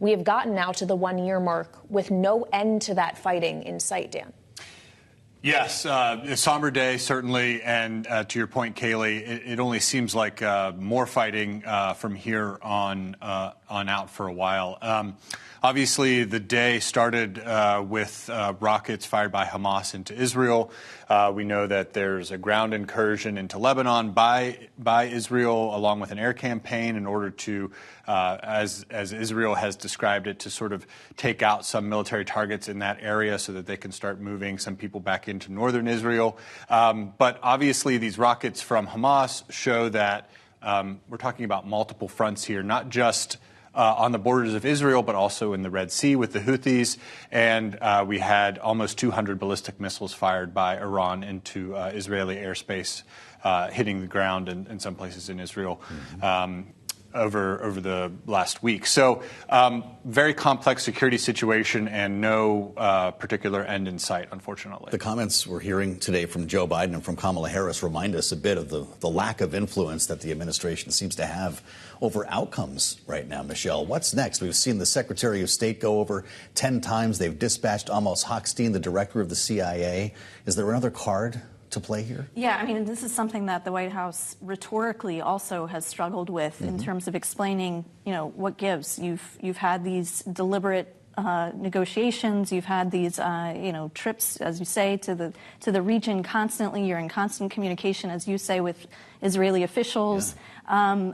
We have gotten now to the 1-year mark with no end to that fighting in sight, Dan. Yes, a somber day, certainly. And to your point, Kailey, it only seems like more fighting from here on out for a while. Obviously, the day started with rockets fired by Hamas into Israel. We know that there's a ground incursion into Lebanon by Israel, along with an air campaign in order to, as Israel has described it, to sort of take out some military targets in that area so that they can start moving some people back into northern Israel. But obviously, these rockets from Hamas show that we're talking about multiple fronts here, not just on the borders of Israel, but also in the Red Sea with the Houthis. And we had almost 200 ballistic missiles fired by Iran into Israeli airspace, hitting the ground in some places in Israel over the last week. So very complex security situation and no particular end in sight, unfortunately. The comments we're hearing today from Joe Biden and from Kamala Harris remind us a bit of the lack of influence that the administration seems to have over outcomes right now. Michelle, what's next? We've seen the Secretary of State go over 10 times. They've dispatched Amos Hochstein, the director of the CIA. Is there another card to play here? Yeah, I mean, this is something that the White House rhetorically also has struggled with in terms of explaining, what gives. You've had these deliberate negotiations. You've had these, trips, as you say, to the region constantly. You're in constant communication, as you say, with Israeli officials. Yeah.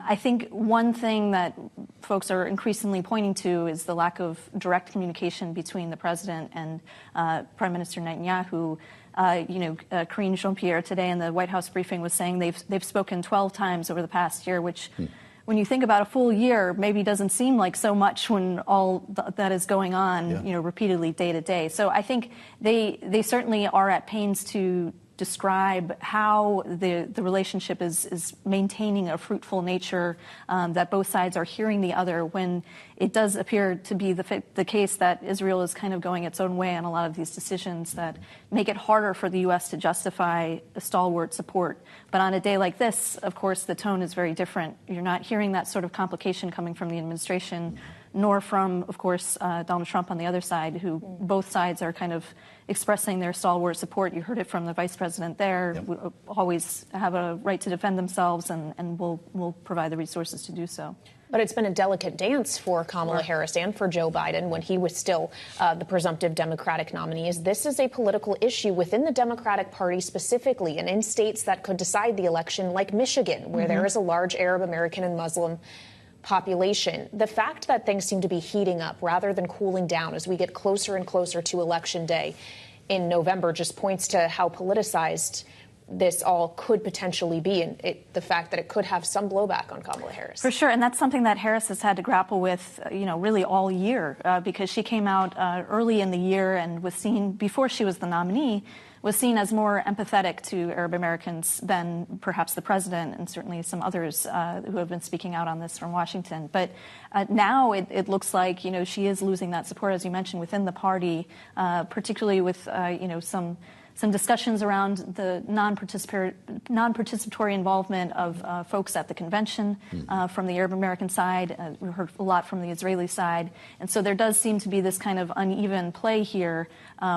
I think one thing that folks are increasingly pointing to is the lack of direct communication between the president and Prime Minister Netanyahu. Karine Jean-Pierre today in the White House briefing was saying they've spoken 12 times over the past year, which when you think about a full year, maybe doesn't seem like so much when all that is going on, repeatedly day to day. So I think they certainly are at pains to describe how the relationship is maintaining a fruitful nature, that both sides are hearing the other, when it does appear to be the case that Israel is kind of going its own way on a lot of these decisions that make it harder for the U.S. to justify a stalwart support. But on a day like this, of course, the tone is very different. You're not hearing that sort of complication coming from the administration, nor from, of course, Donald Trump on the other side, who both sides are kind of expressing their stalwart support. You heard it from the vice president there. Yep. Always have a right to defend themselves, and will provide the resources to do so. But it's been a delicate dance for Kamala Harris and for Joe Biden when he was still the presumptive Democratic nominee. This is a political issue within the Democratic Party specifically, and in states that could decide the election, like Michigan, where there is a large Arab American and Muslim population. The fact that things seem to be heating up rather than cooling down as we get closer and closer to Election Day in November just points to how politicized this all could potentially be, and the fact that it could have some blowback on Kamala Harris. For sure, and that's something that Harris has had to grapple with, really all year, because she came out early in the year and was seen, before she was the nominee, was seen as more empathetic to Arab Americans than perhaps the president and certainly some others who have been speaking out on this from Washington. But now it looks like, she is losing that support, as you mentioned, within the party, particularly with, some discussions around the non-participatory involvement of folks at the convention from the Arab American side. We heard a lot from the Israeli side. And so there does seem to be this kind of uneven play here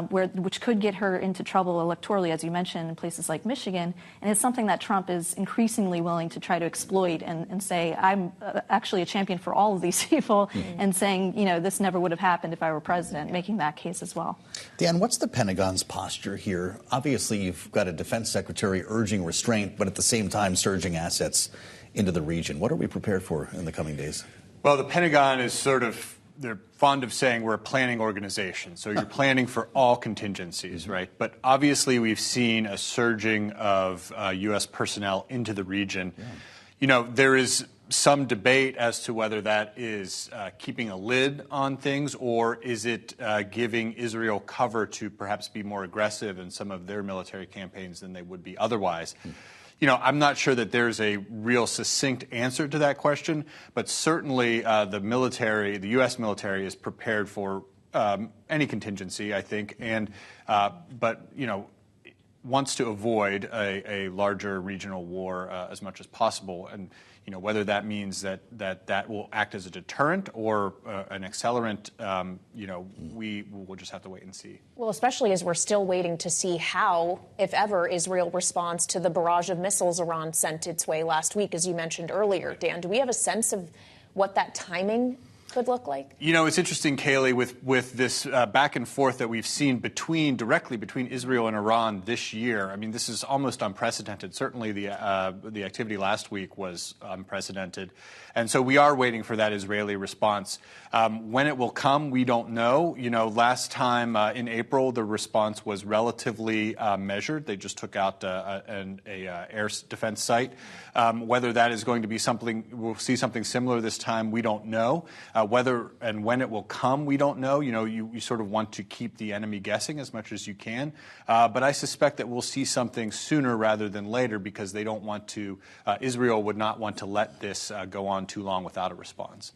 which could get her into trouble electorally, as you mentioned, in places like Michigan. And it's something that Trump is increasingly willing to try to exploit and say, I'm actually a champion for all of these people, and saying, this never would have happened if I were president, making that case as well. Dan, what's the Pentagon's posture here? Obviously, you've got a defense secretary urging restraint, but at the same time surging assets into the region. What are we prepared for in the coming days? Well, the Pentagon is they're fond of saying we're a planning organization. So you're planning for all contingencies, right? But obviously, we've seen a surging of U.S. personnel into the region. Yeah. There is some debate as to whether that is keeping a lid on things, or is it giving Israel cover to perhaps be more aggressive in some of their military campaigns than they would be otherwise. I'm not sure that there's a real succinct answer to that question, but certainly the U.S. military is prepared for any contingency, I think, but wants to avoid a larger regional war as much as possible. And, whether that means that will act as a deterrent or an accelerant, we will just have to wait and see. Well, especially as we're still waiting to see how, if ever, Israel responds to the barrage of missiles Iran sent its way last week, as you mentioned earlier. Dan, do we have a sense of what that timing could look like? It's interesting, Kailey, with this back and forth that we've seen directly between Israel and Iran this year. I mean, this is almost unprecedented. Certainly the activity last week was unprecedented. And so we are waiting for that Israeli response. When it will come, we don't know. Last time in April, the response was relatively measured. They just took out an air defense site. Whether that is going to be something, we'll see something similar this time, we don't know. Whether and when it will come, we don't know. You sort of want to keep the enemy guessing as much as you can. But I suspect that we'll see something sooner rather than later because they don't want to, Israel would not want to let this go on too long without a response.